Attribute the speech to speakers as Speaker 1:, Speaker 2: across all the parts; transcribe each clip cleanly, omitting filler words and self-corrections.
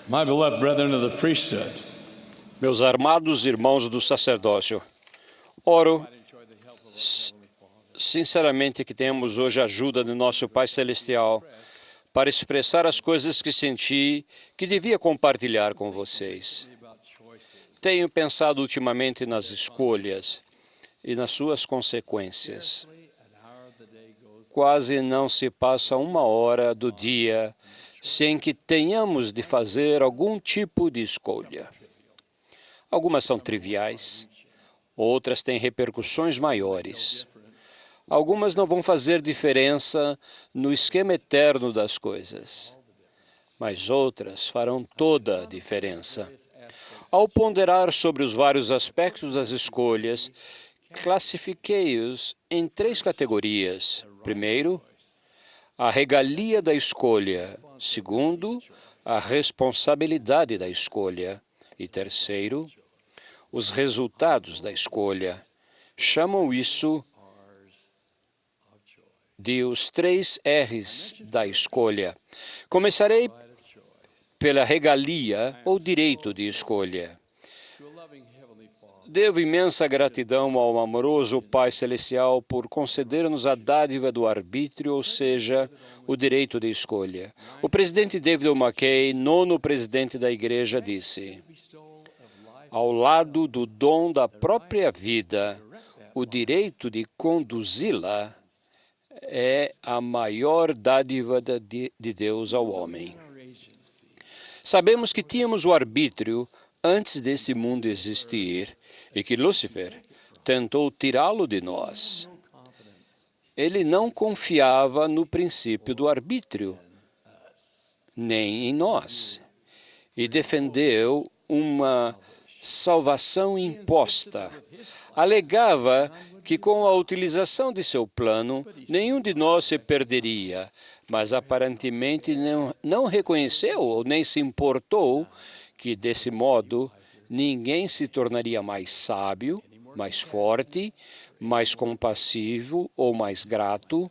Speaker 1: My beloved brethren of the priesthood,
Speaker 2: Meus amados irmãos do sacerdócio, oro sinceramente que tenhamos hoje a ajuda do nosso Pai Celestial para expressar as coisas que senti que devia compartilhar com vocês. Tenho pensado ultimamente nas escolhas e nas suas consequências. Quase não se passa uma hora do dia sem que tenhamos de fazer algum tipo de escolha. Algumas são triviais, outras têm repercussões maiores. Algumas não vão fazer diferença no esquema eterno das coisas, mas outras farão toda a diferença. Ao ponderar sobre os vários aspectos das escolhas, classifiquei-os em 3 categorias. Primeiro, a regalia da escolha. Segundo, a responsabilidade da escolha. E terceiro, os resultados da escolha. Chamam isso de os 3 R's da escolha. Começarei pela regalia ou direito de escolha. Devo imensa gratidão ao amoroso Pai Celestial por conceder-nos a dádiva do arbítrio, ou seja, o direito de escolha. O presidente David O. McKay, 9º presidente da Igreja, disse: ao lado do dom da própria vida, o direito de conduzi-la é a maior dádiva de Deus ao homem. Sabemos que tínhamos o arbítrio antes deste mundo existir e que Lúcifer tentou tirá-lo de nós. Ele não confiava no princípio do arbítrio, nem em nós, e defendeu uma salvação imposta. Alegava que com a utilização de seu plano, nenhum de nós se perderia, mas aparentemente não reconheceu ou nem se importou que, desse modo, ninguém se tornaria mais sábio, mais forte, mais compassivo ou mais grato,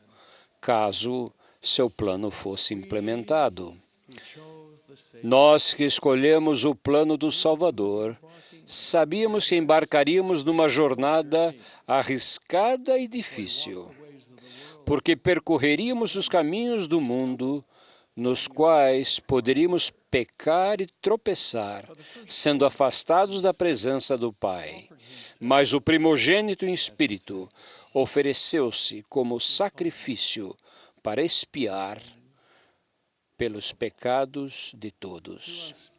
Speaker 2: caso seu plano fosse implementado. Nós que escolhemos o plano do Salvador, sabíamos que embarcaríamos numa jornada arriscada e difícil, porque percorreríamos os caminhos do mundo nos quais poderíamos pecar e tropeçar, sendo afastados da presença do Pai. Mas o primogênito em espírito ofereceu-se como sacrifício para expiar pelos pecados de todos.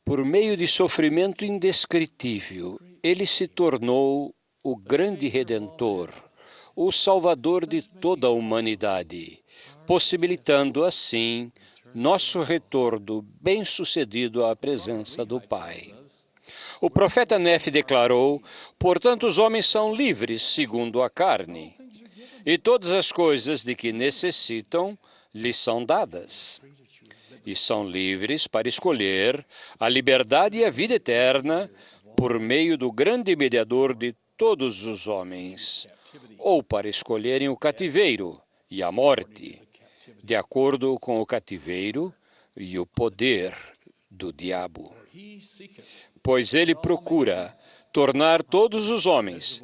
Speaker 2: Por meio de sofrimento indescritível, ele se tornou o grande Redentor, o Salvador de toda a humanidade, possibilitando assim nosso retorno bem-sucedido à presença do Pai. O profeta Nefe declarou: portanto, os homens são livres segundo a carne, e todas as coisas de que necessitam lhes são dadas. E são livres para escolher a liberdade e a vida eterna por meio do grande mediador de todos os homens, ou para escolherem o cativeiro e a morte, de acordo com o cativeiro e o poder do diabo. Pois ele procura tornar todos os homens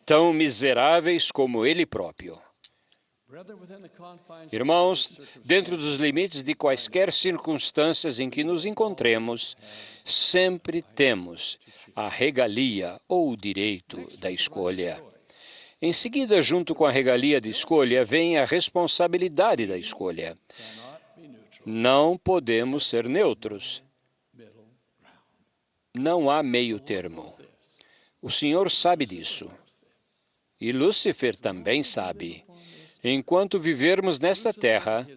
Speaker 2: tão miseráveis como ele próprio. Irmãos, dentro dos limites de quaisquer circunstâncias em que nos encontremos, sempre temos a regalia ou o direito da escolha. Em seguida, junto com a regalia de escolha, vem a responsabilidade da escolha. Não podemos ser neutros. Não há meio termo. O Senhor sabe disso. E Lúcifer também sabe. Enquanto vivermos nesta terra,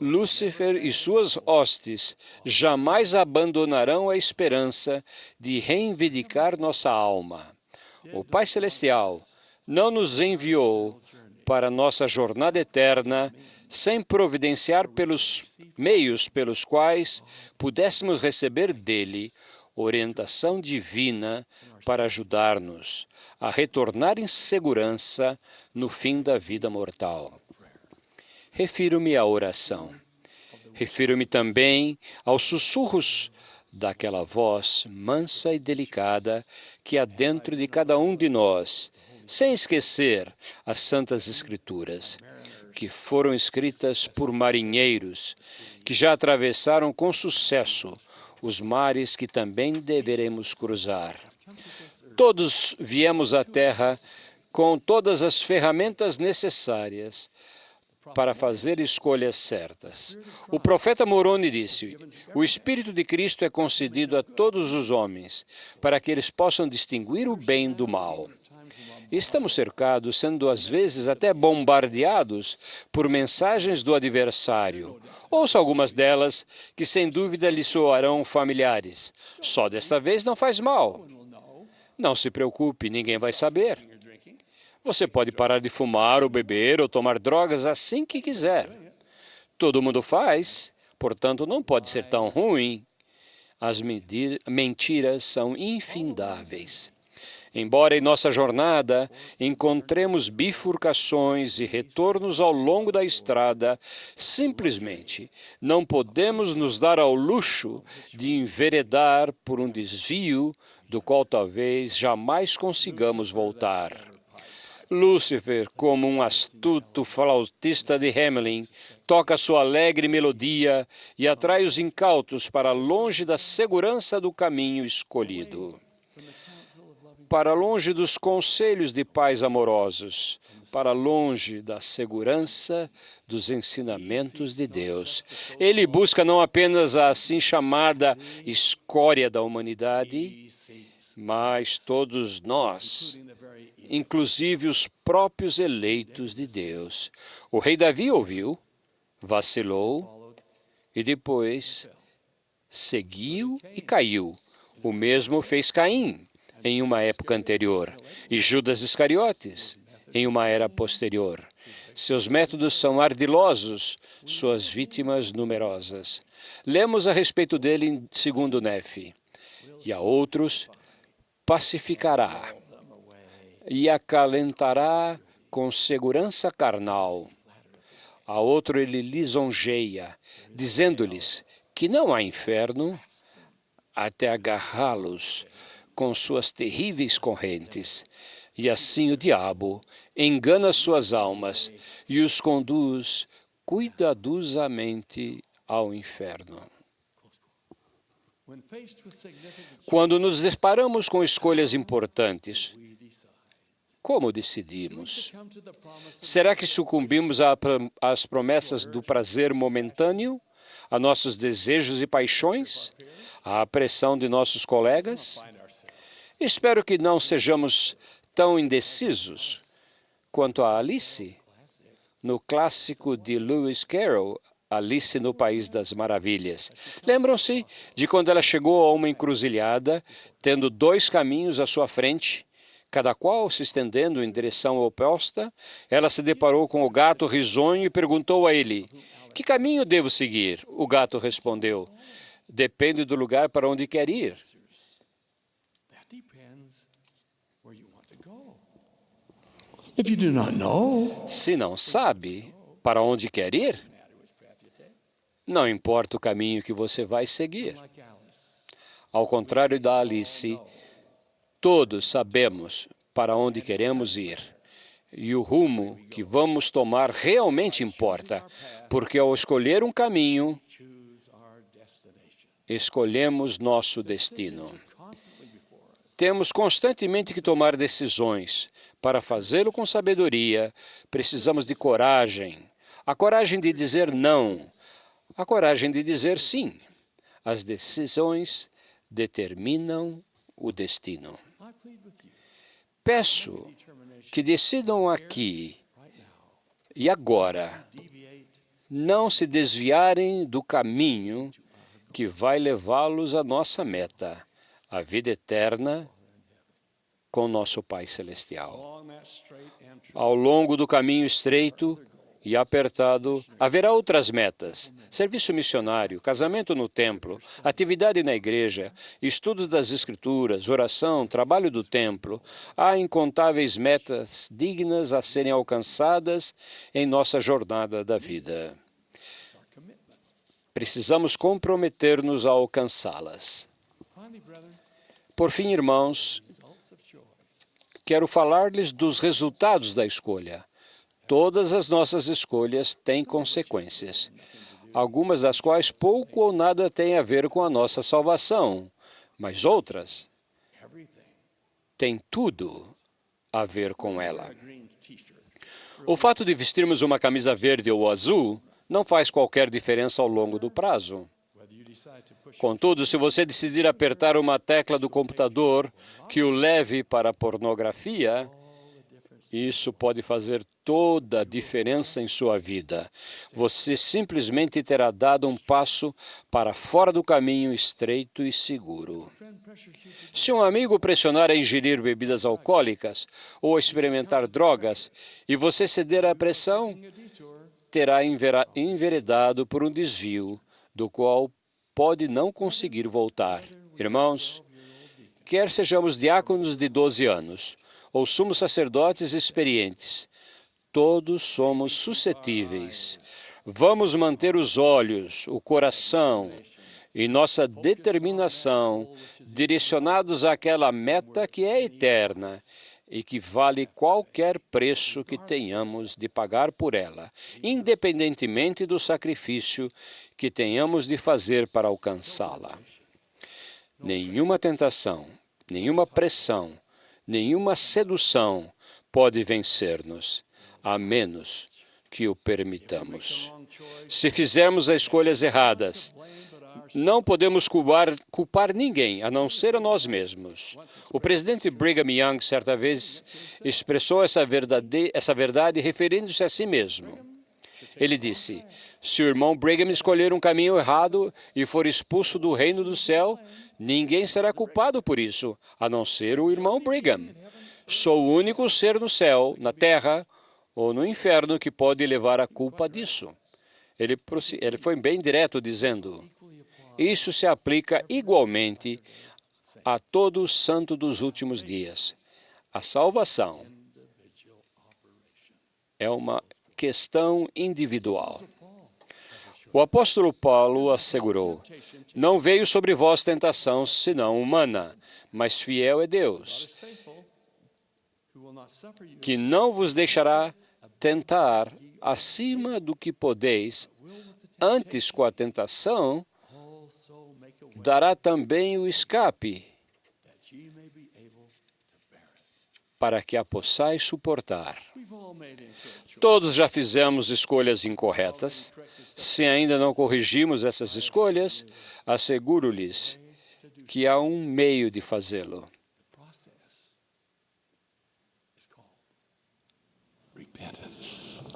Speaker 2: Lúcifer e suas hostes jamais abandonarão a esperança de reivindicar nossa alma. O Pai Celestial não nos enviou para nossa jornada eterna sem providenciar pelos meios pelos quais pudéssemos receber dele orientação divina para ajudar-nos a retornar em segurança no fim da vida mortal. Refiro-me à oração. Refiro-me também aos sussurros daquela voz mansa e delicada que há dentro de cada um de nós, sem esquecer as Santas Escrituras, que foram escritas por marinheiros que já atravessaram com sucesso os mares que também deveremos cruzar. Todos viemos à Terra com todas as ferramentas necessárias para fazer escolhas certas. O profeta Moroni disse: o Espírito de Cristo é concedido a todos os homens, para que eles possam distinguir o bem do mal. Estamos cercados, sendo às vezes até bombardeados por mensagens do adversário. Ouça algumas delas, que sem dúvida lhe soarão familiares. Só desta vez não faz mal. Não se preocupe, ninguém vai saber. Você pode parar de fumar ou beber ou tomar drogas assim que quiser. Todo mundo faz, portanto não pode ser tão ruim. As mentiras são infindáveis. Embora em nossa jornada encontremos bifurcações e retornos ao longo da estrada, simplesmente não podemos nos dar ao luxo de enveredar por um desvio do qual talvez jamais consigamos voltar. Lúcifer, como um astuto flautista de Hamelin, toca sua alegre melodia e atrai os incautos para longe da segurança do caminho escolhido, para longe dos conselhos de pais amorosos, para longe da segurança dos ensinamentos de Deus. Ele busca não apenas a assim chamada escória da humanidade, mas todos nós, inclusive os próprios eleitos de Deus. O rei Davi ouviu, vacilou e depois seguiu e caiu. O mesmo fez Caim em uma época anterior e Judas Iscariotes em uma era posterior. Seus métodos são ardilosos, suas vítimas numerosas. Lemos a respeito dele em 2 Nefe. E a outros pacificará e acalentará com segurança carnal. A outro ele lisonjeia, dizendo-lhes que não há inferno, até agarrá-los com suas terríveis correntes. E assim o diabo engana suas almas e os conduz cuidadosamente ao inferno. Quando nos deparamos com escolhas importantes, como decidimos? Será que sucumbimos às promessas do prazer momentâneo, a nossos desejos e paixões, à pressão de nossos colegas? Espero que não sejamos tão indecisos quanto a Alice, no clássico de Lewis Carroll, Alice no País das Maravilhas. Lembram-se de quando ela chegou a uma encruzilhada, tendo 2 caminhos à sua frente, cada qual se estendendo em direção oposta? Ela se deparou com o gato risonho e perguntou a ele: que caminho devo seguir? O gato respondeu: depende do lugar para onde quer ir. Se não sabe para onde quer ir, não importa o caminho que você vai seguir. Ao contrário da Alice, todos sabemos para onde queremos ir. E o rumo que vamos tomar realmente importa, porque ao escolher um caminho, escolhemos nosso destino. Temos constantemente que tomar decisões. Para fazê-lo com sabedoria, precisamos de coragem. A coragem de dizer não. A coragem de dizer sim. As decisões determinam o destino. Peço que decidam aqui e agora não se desviarem do caminho que vai levá-los à nossa meta, a vida eterna com nosso Pai Celestial. Ao longo do caminho estreito e apertado, haverá outras metas: serviço missionário, casamento no templo, atividade na igreja, estudo das Escrituras, oração, trabalho do templo. Há incontáveis metas dignas a serem alcançadas em nossa jornada da vida. Precisamos comprometer-nos a alcançá-las. Por fim, irmãos, quero falar-lhes dos resultados da escolha. Todas as nossas escolhas têm consequências, algumas das quais pouco ou nada têm a ver com a nossa salvação, mas outras têm tudo a ver com ela. O fato de vestirmos uma camisa verde ou azul não faz qualquer diferença ao longo do prazo. Contudo, se você decidir apertar uma tecla do computador que o leve para a pornografia, isso pode fazer toda a diferença em sua vida. Você simplesmente terá dado um passo para fora do caminho estreito e seguro. Se um amigo pressionar a ingerir bebidas alcoólicas ou a experimentar drogas e você ceder à pressão, terá enveredado por um desvio do qual pode não conseguir voltar. Irmãos, quer sejamos diáconos de 12 anos ou sumos sacerdotes experientes, todos somos suscetíveis. Vamos manter os olhos, o coração e nossa determinação direcionados àquela meta que é eterna e que vale qualquer preço que tenhamos de pagar por ela, independentemente do sacrifício que tenhamos de fazer para alcançá-la. Nenhuma tentação, nenhuma pressão, nenhuma sedução pode vencer-nos, a menos que o permitamos. Se fizermos as escolhas erradas, não podemos culpar ninguém, a não ser a nós mesmos. O presidente Brigham Young, certa vez, expressou essa verdade referindo-se a si mesmo. Ele disse, se o irmão Brigham escolher um caminho errado e for expulso do reino do céu, ninguém será culpado por isso, a não ser o irmão Brigham. Sou o único ser no céu, na terra ou no inferno que pode levar a culpa disso. Ele foi bem direto, dizendo, isso se aplica igualmente a todo o santo dos últimos dias. A salvação é uma questão individual. O apóstolo Paulo assegurou, não veio sobre vós tentação senão humana, mas fiel é Deus, que não vos deixará tentar acima do que podeis, antes com a tentação, dará também o escape, para que a possais suportar. Todos já fizemos escolhas incorretas. Se ainda não corrigimos essas escolhas, asseguro-lhes que há um meio de fazê-lo.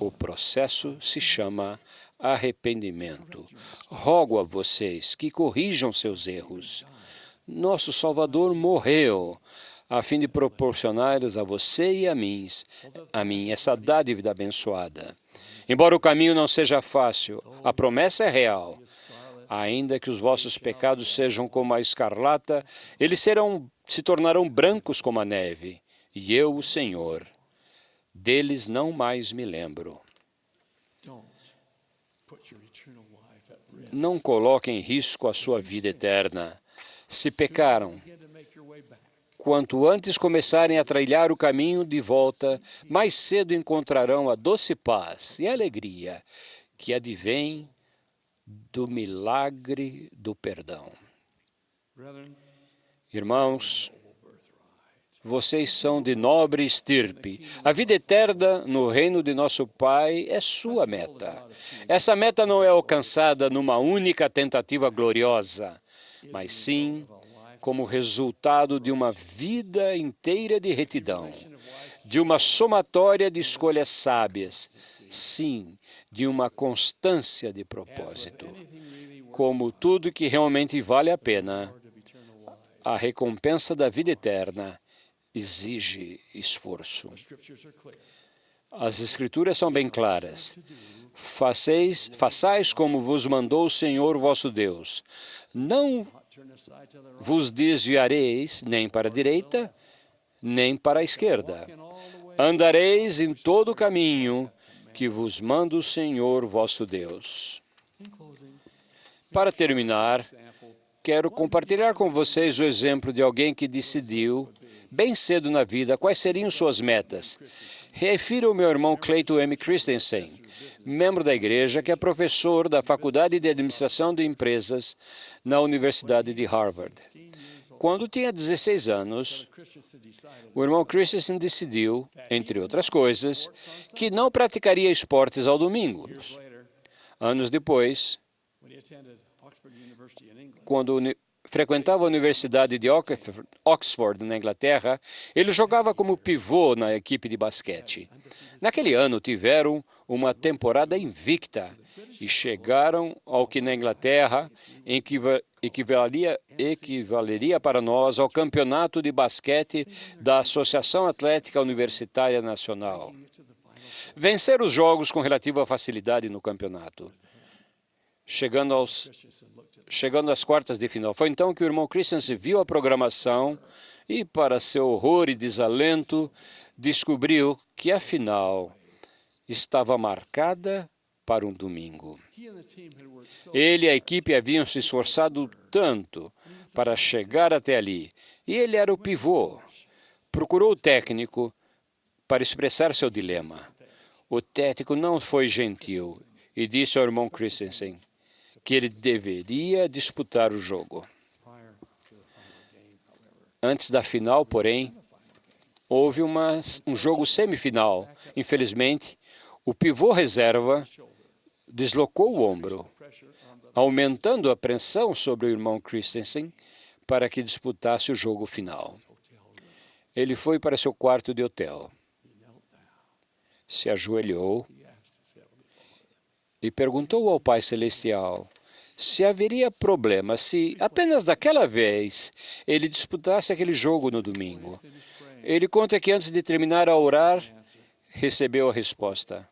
Speaker 2: O processo se chama arrependimento. Rogo a vocês que corrijam seus erros. Nosso Salvador morreu a fim de proporcionar-lhes a você e a mim essa dádiva abençoada. Embora o caminho não seja fácil, a promessa é real. Ainda que os vossos pecados sejam como a escarlata, eles se tornarão brancos como a neve. E eu, o Senhor, deles não mais me lembro. Não coloque em risco a sua vida eterna. Se pecaram, quanto antes começarem a trilhar o caminho de volta, mais cedo encontrarão a doce paz e alegria que advém do milagre do perdão. Irmãos, vocês são de nobre estirpe. A vida eterna no reino de nosso Pai é sua meta. Essa meta não é alcançada numa única tentativa gloriosa, mas sim como resultado de uma vida inteira de retidão, de uma somatória de escolhas sábias, sim, de uma constância de propósito. Como tudo que realmente vale a pena, a recompensa da vida eterna exige esforço. As Escrituras são bem claras. Façais como vos mandou o Senhor vosso Deus. Não vos desviareis nem para a direita, nem para a esquerda. Andareis em todo o caminho que vos manda o Senhor vosso Deus. Para terminar, quero compartilhar com vocês o exemplo de alguém que decidiu, bem cedo na vida, quais seriam suas metas. Refiro ao meu irmão Clayton M. Christensen, membro da igreja, que é professor da Faculdade de Administração de Empresas na Universidade de Harvard. Quando tinha 16 anos, o irmão Christensen decidiu, entre outras coisas, que não praticaria esportes ao domingo. Anos depois, quando frequentava a Universidade de Oxford, na Inglaterra, ele jogava como pivô na equipe de basquete. Naquele ano, tiveram uma temporada invicta e chegaram ao que na Inglaterra equivaleria para nós ao campeonato de basquete da Associação Atlética Universitária Nacional. Venceram os jogos com relativa facilidade no campeonato, chegando às quartas de final. Foi então que o irmão Christensen viu a programação e, para seu horror e desalento, descobriu que a final estava marcada para um domingo. Ele e a equipe haviam se esforçado tanto para chegar até ali, e ele era o pivô. Procurou o técnico para expressar seu dilema. O técnico não foi gentil e disse ao irmão Christensen que ele deveria disputar o jogo. Antes da final, porém, houve um jogo semifinal. Infelizmente, o pivô reserva deslocou o ombro, aumentando a pressão sobre o irmão Christensen para que disputasse o jogo final. Ele foi para seu quarto de hotel, se ajoelhou e perguntou ao Pai Celestial se haveria problema se, apenas daquela vez, ele disputasse aquele jogo no domingo. Ele conta que antes de terminar a orar, recebeu a resposta: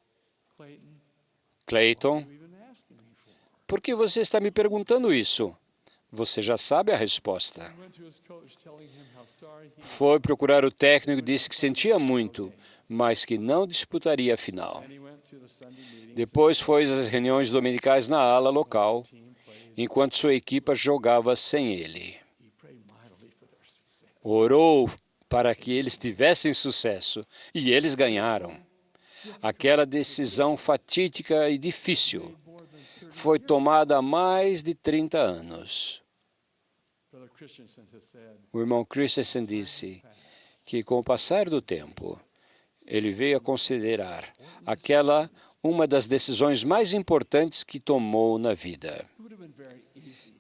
Speaker 2: Clayton, por que você está me perguntando isso? Você já sabe a resposta. Foi procurar o técnico e disse que sentia muito, mas que não disputaria a final. Depois foi às reuniões dominicais na ala local, enquanto sua equipa jogava sem ele. Orou para que eles tivessem sucesso, e eles ganharam. Aquela decisão fatídica e difícil foi tomada há mais de 30 anos. O irmão Christensen disse que, com o passar do tempo, ele veio a considerar aquela uma das decisões mais importantes que tomou na vida.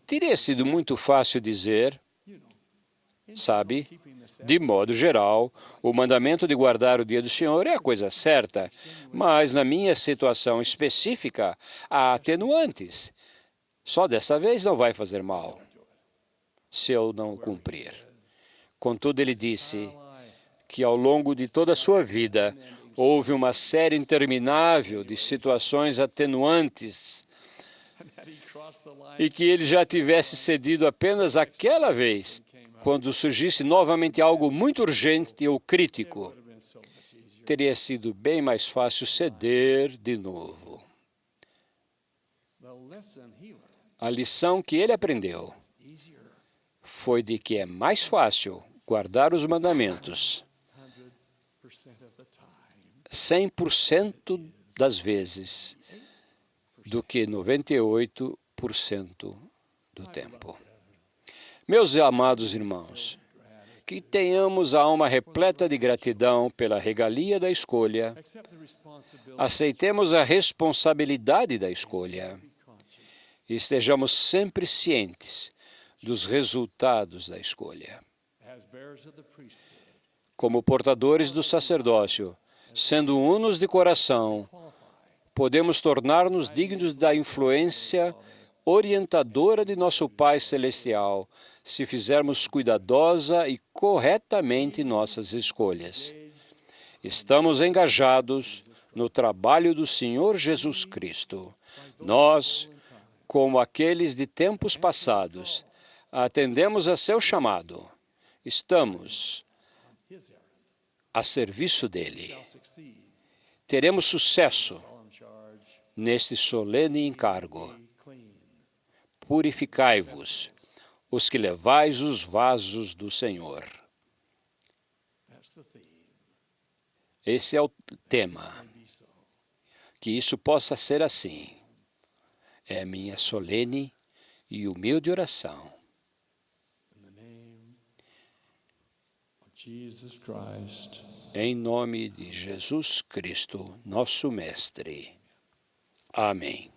Speaker 2: Teria sido muito fácil dizer, sabe, de modo geral, o mandamento de guardar o dia do Senhor é a coisa certa, mas na minha situação específica há atenuantes. Só dessa vez não vai fazer mal, se eu não cumprir. Contudo, ele disse que ao longo de toda a sua vida houve uma série interminável de situações atenuantes e que ele já tivesse cedido apenas aquela vez, quando surgisse novamente algo muito urgente ou crítico, teria sido bem mais fácil ceder de novo. A lição que ele aprendeu foi de que é mais fácil guardar os mandamentos 100% das vezes do que 98% do tempo. Meus amados irmãos, que tenhamos a alma repleta de gratidão pela regalia da escolha, aceitemos a responsabilidade da escolha e estejamos sempre cientes dos resultados da escolha. Como portadores do sacerdócio, sendo unos de coração, podemos tornar-nos dignos da influência orientadora de nosso Pai Celestial, se fizermos cuidadosa e corretamente nossas escolhas. Estamos engajados no trabalho do Senhor Jesus Cristo. Nós, como aqueles de tempos passados, atendemos a seu chamado. Estamos a serviço dele. Teremos sucesso neste solene encargo. purificai-vos, os que levais os vasos do Senhor. Esse é o tema. Que isso possa ser assim. É a minha solene e humilde oração.
Speaker 1: Jesus Christ.
Speaker 2: Em nome de Jesus Cristo, nosso Mestre. Amém.